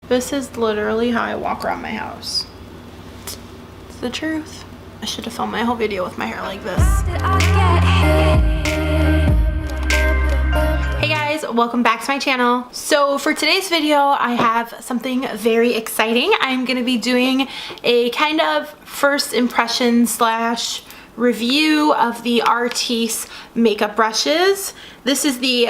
This is literally how I walk around my house. It's the truth. I should have filmed my whole video with my hair like this. Hey guys, welcome back to my channel. So for today's video, I have something very exciting. I'm gonna be doing a kind of first impression slash review of the Artis makeup brushes. This is the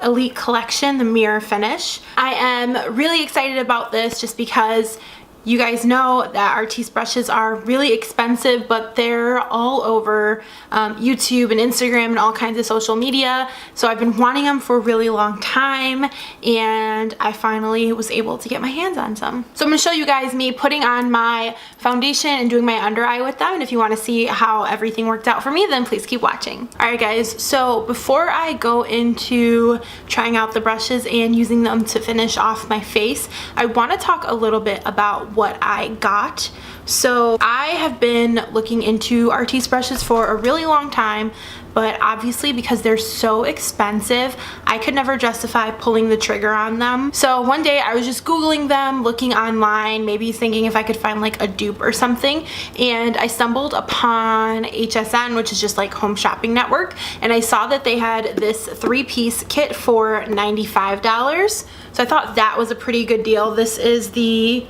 Elite Collection, the mirror finish. I am really excited about this just because you guys know that Artis brushes are really expensive, but they're all over YouTube and Instagram and all kinds of social media. So I've been wanting them for a really long time, and I finally was able to get my hands on some. So I'm gonna show you guys me putting on my foundation and doing my under eye with them. And if you wanna see how everything worked out for me, then please keep watching. All right guys, so before I go into trying out the brushes and using them to finish off my face, I wanna talk a little bit about what I got. So I have been looking into Artis brushes for a really long time, but obviously because they're so expensive, I could never justify pulling the trigger on them. So one day I was just Googling them, looking online, maybe thinking if I could find like a dupe or something, and I stumbled upon HSN, which is just like Home Shopping Network, and I saw that they had this 3-piece kit for $95. So I thought that was a pretty good deal. This is the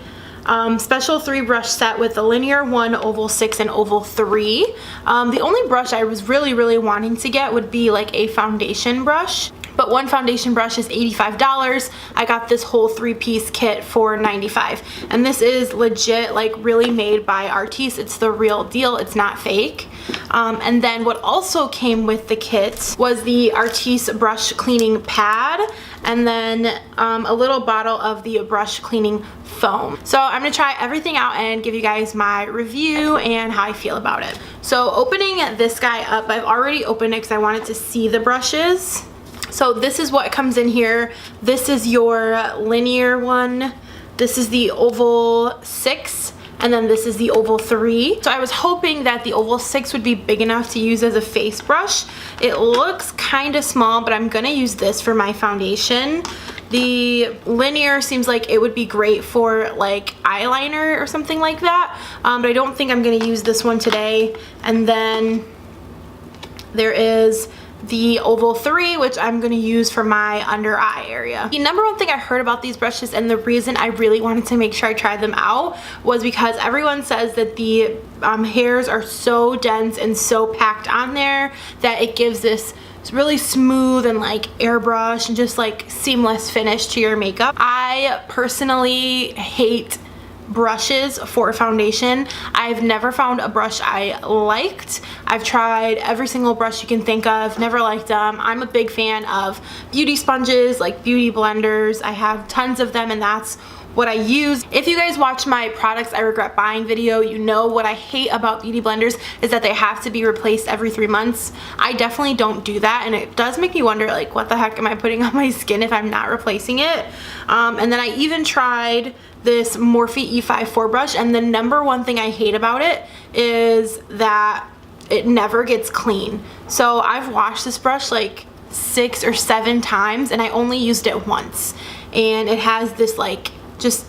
special 3-brush set with the linear 1, oval 6, and oval 3. The only brush I was really wanting to get would be like a foundation brush, but one foundation brush is $85. I got this whole 3-piece kit for $95, and this is legit, like really made by Artis. It's the real deal, it's not fake. And then what also came with the kit was the Artis brush cleaning pad, and then a little bottle of the brush cleaning foam. So I'm gonna try everything out and give you guys my review and how I feel about it. So opening this guy up, I've already opened it because I wanted to see the brushes. So this is what comes in here. This is your linear one. This is the oval 6. And then this is the oval 3. So I was hoping that the oval 6 would be big enough to use as a face brush. It looks kind of small, but I'm gonna use this for my foundation. The linear seems like it would be great for like eyeliner or something like that, but I don't think I'm gonna use this one today. And then there is the oval 3, which I'm going to use for my under eye area. The number one thing I heard about these brushes, and the reason I really wanted to make sure I tried them out, was because everyone says that the hairs are so dense and so packed on there that it gives this really smooth and like airbrush and just like seamless finish to your makeup. I personally hate brushes for foundation. I've never found a brush I liked. I've tried every single brush you can think of, never liked them. I'm a big fan of beauty sponges, like beauty blenders. I have tons of them, and that's what I use. If you guys watch my products I regret buying video, you know what I hate about beauty blenders is that they have to be replaced every 3 months. I definitely don't do that, and it does make me wonder like what the heck am I putting on my skin if I'm not replacing it. And then I even tried this Morphe E54 brush, and the number one thing I hate about it is that it never gets clean. So I've washed this brush like 6 or 7 times, and I only used it once, and it has this like just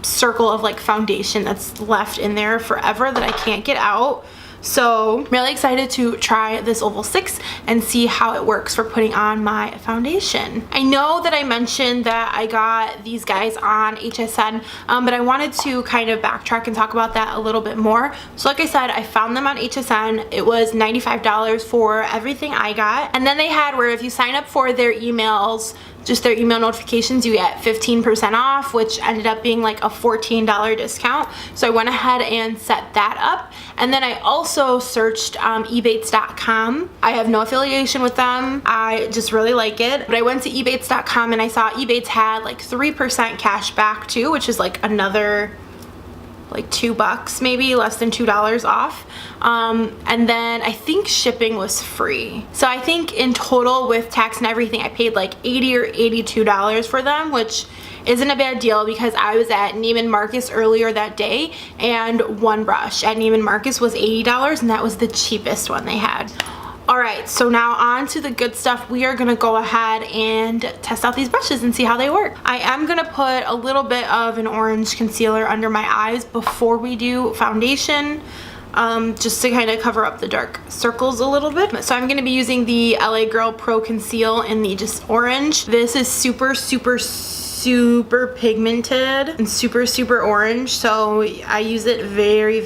circle of like foundation that's left in there forever that I can't get out. So I'm really excited to try this oval 6 and see how it works for putting on my foundation. I know that I mentioned that I got these guys on HSN, but I wanted to kind of backtrack and talk about that a little bit more. So like I said, I found them on HSN. It was $95 for everything I got. And then they had where if you sign up for their emails, just their email notifications, you get 15% off, which ended up being like a $14 discount. So I went ahead and set that up. And then I also searched ebates.com. I have no affiliation with them. I just really like it. But I went to ebates.com and I saw Ebates had like 3% cash back too, which is like another like $2, maybe less than $2 off. And then I think shipping was free. So I think in total with tax and everything, I paid like $80 or $82 for them, which isn't a bad deal because I was at Neiman Marcus earlier that day, and one brush at Neiman Marcus was $80, and that was the cheapest one they had. Alright, so now on to the good stuff. We are gonna go ahead and test out these brushes and see how they work. I am gonna put a little bit of an orange concealer under my eyes before we do foundation, just to kind of cover up the dark circles a little bit. So I'm gonna be using the LA Girl Pro Conceal in the just orange. This is super pigmented and super orange, so I use it very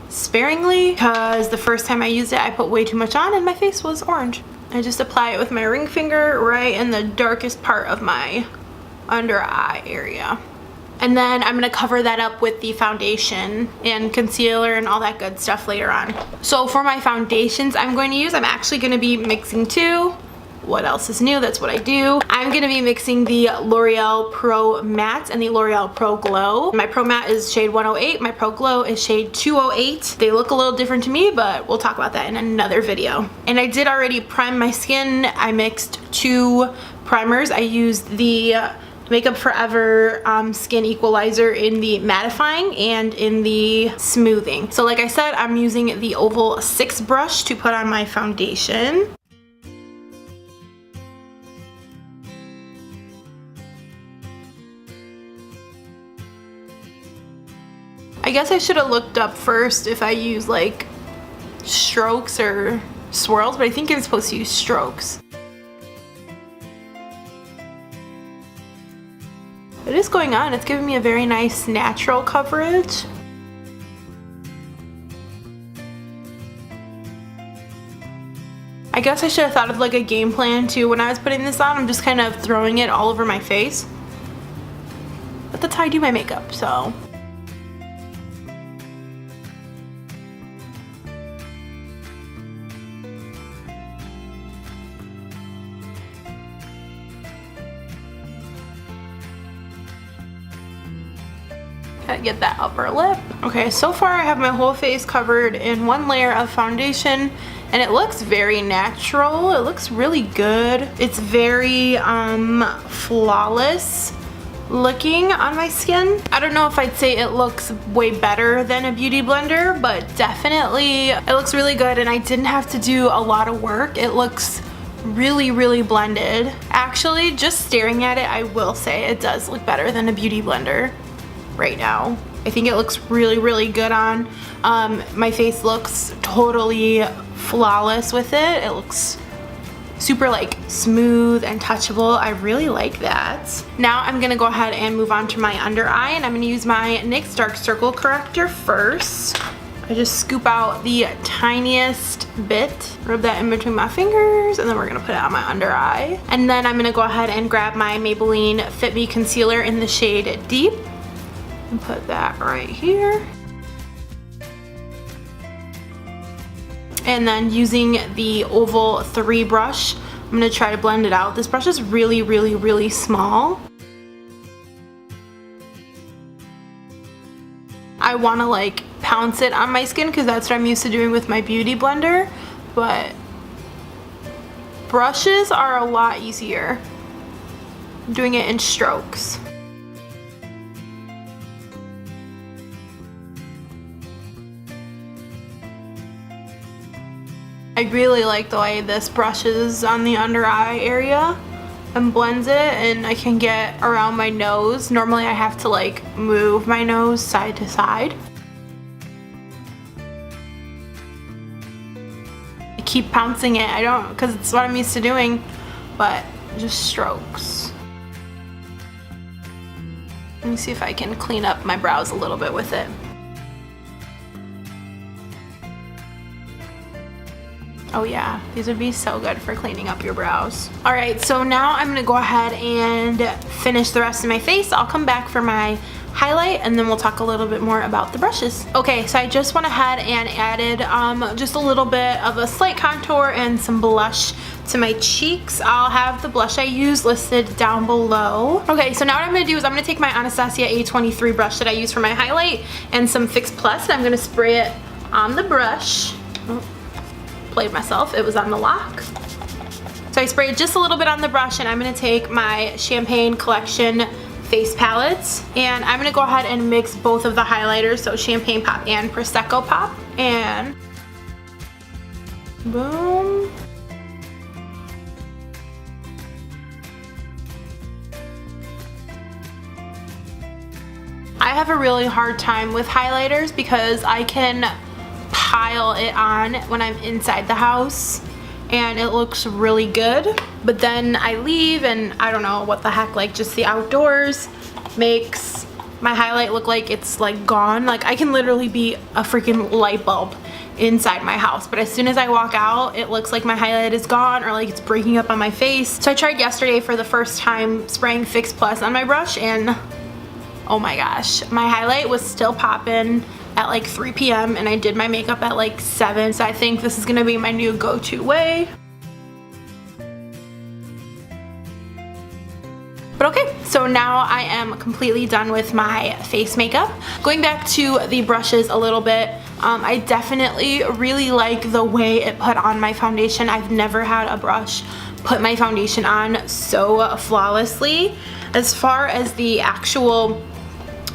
sparingly, because the first time I used it I put way too much on and my face was orange. I just apply it with my ring finger right in the darkest part of my under eye area. And then I'm gonna cover that up with the foundation and concealer and all that good stuff later on. So for my foundations I'm actually gonna be mixing two. What else is new? That's what I do. I'm gonna be mixing the L'Oreal Pro Matte and the L'Oreal Pro Glow. My Pro Matte is shade 108, my Pro Glow is shade 208. They look a little different to me, but we'll talk about that in another video. And I did already prime my skin. I mixed two primers. I used the Makeup Forever Skin Equalizer in the mattifying and in the smoothing. So like I said, I'm using the Oval 6 brush to put on my foundation. I guess I should have looked up first if I use like strokes or swirls, but I think I'm supposed to use strokes. What is going on? It's giving me a very nice natural coverage. I guess I should have thought of like a game plan too when I was putting this on. I'm just kind of throwing it all over my face. But that's how I do my makeup, so. Gotta get that upper lip. Okay, so far I have my whole face covered in one layer of foundation and it looks very natural. It looks really good. It's very flawless looking on my skin. I don't know if I'd say it looks way better than a beauty blender, but definitely it looks really good and I didn't have to do a lot of work. It looks really blended. Actually, just staring at it, I will say it does look better than a beauty blender right now. I think it looks really good on. My face looks totally flawless with it. It looks super like smooth and touchable. I really like that. Now I'm gonna go ahead and move on to my under eye, and I'm gonna use my NYX Dark Circle Corrector first. I just scoop out the tiniest bit, rub that in between my fingers, and then we're gonna put it on my under eye. And then I'm gonna go ahead and grab my Maybelline Fit Me Concealer in the shade Deep and put that right here. And then using the Oval 3 brush, I'm gonna try to blend it out. This brush is really small. I wanna like pounce it on my skin because that's what I'm used to doing with my beauty blender, but brushes are a lot easier. I'm doing it in strokes. I really like the way this brushes on the under eye area and blends it, and I can get around my nose. Normally I have to like move my nose side to side. I keep pouncing it, I don't, because it's what I'm used to doing, but just strokes. Let me see if I can clean up my brows a little bit with it. Oh yeah, these would be so good for cleaning up your brows. All right, so now I'm gonna go ahead and finish the rest of my face. I'll come back for my highlight and then we'll talk a little bit more about the brushes. Okay, so I just went ahead and added just a little bit of a slight contour and some blush to my cheeks. I'll have the blush I use listed down below. Okay, so now what I'm gonna do is I'm gonna take my Anastasia A23 brush that I use for my highlight and some Fix Plus, and I'm gonna spray it on the brush. Oh, played myself, it was on the lock. So I sprayed just a little bit on the brush, and I'm gonna take my Champagne Collection face palettes, and I'm gonna go ahead and mix both of the highlighters, so Champagne Pop and Prosecco Pop, and Boom. I have a really hard time with highlighters because I can pile it on when I'm inside the house and it looks really good, but then I leave and I don't know what the heck, like just the outdoors makes my highlight look like it's like gone. Like I can literally be a freaking light bulb inside my house, but as soon as I walk out it looks like my highlight is gone or like it's breaking up on my face. So I tried yesterday for the first time spraying Fix Plus on my brush and oh my gosh, my highlight was still popping at like 3 p.m. and I did my makeup at like 7, so I think this is gonna be my new go-to way. But okay, so now I am completely done with my face makeup. Going back to the brushes a little bit, I definitely really like the way it put on my foundation. I've never had a brush put my foundation on so flawlessly. As far as the actual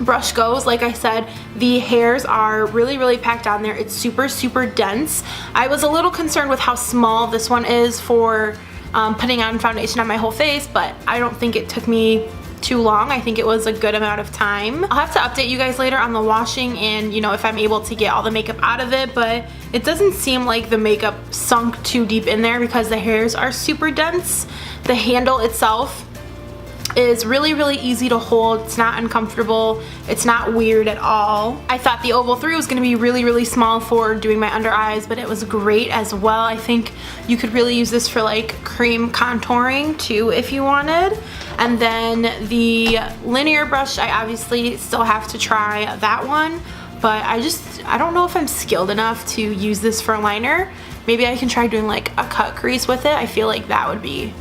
brush goes, like I said, the hairs are really packed on there. It's super dense. I was a little concerned with how small this one is for putting on foundation on my whole face, but I don't think it took me too long. I think it was a good amount of time. I'll have to update you guys later on the washing and you know if I'm able to get all the makeup out of it, but it doesn't seem like the makeup sunk too deep in there because the hairs are super dense. The handle itself is really easy to hold. It's not uncomfortable. It's not weird at all. I thought the Oval 3 was going to be really small for doing my under eyes, but it was great as well. I think you could really use this for like cream contouring too if you wanted. And then the linear brush, I obviously still have to try that one, but I don't know if I'm skilled enough to use this for liner. Maybe I can try doing like a cut crease with it. I feel like that would be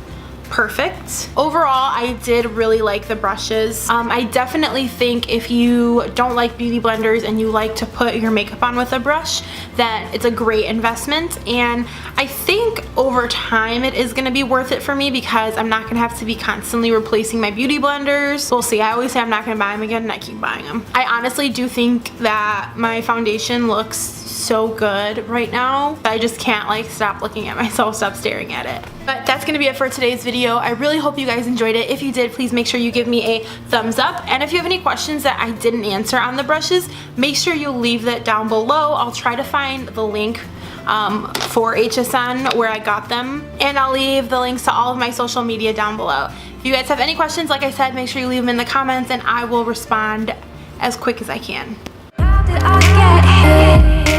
perfect. Overall, I did really like the brushes. I definitely think if you don't like beauty blenders and you like to put your makeup on with a brush, that it's a great investment, and I think over time it is gonna be worth it for me because I'm not gonna have to be constantly replacing my beauty blenders. We'll see. I always say I'm not gonna buy them again and I keep buying them. I honestly do think that my foundation looks so good right now. I just can't like stop looking at myself, stop staring at it. But that's gonna be it for today's video. I really hope you guys enjoyed it. If you did, please make sure you give me a thumbs up. And if you have any questions that I didn't answer on the brushes, make sure you leave that down below. I'll try to find the link for HSN where I got them. And I'll leave the links to all of my social media down below. If you guys have any questions, like I said, make sure you leave them in the comments and I will respond as quick as I can. How did I get here?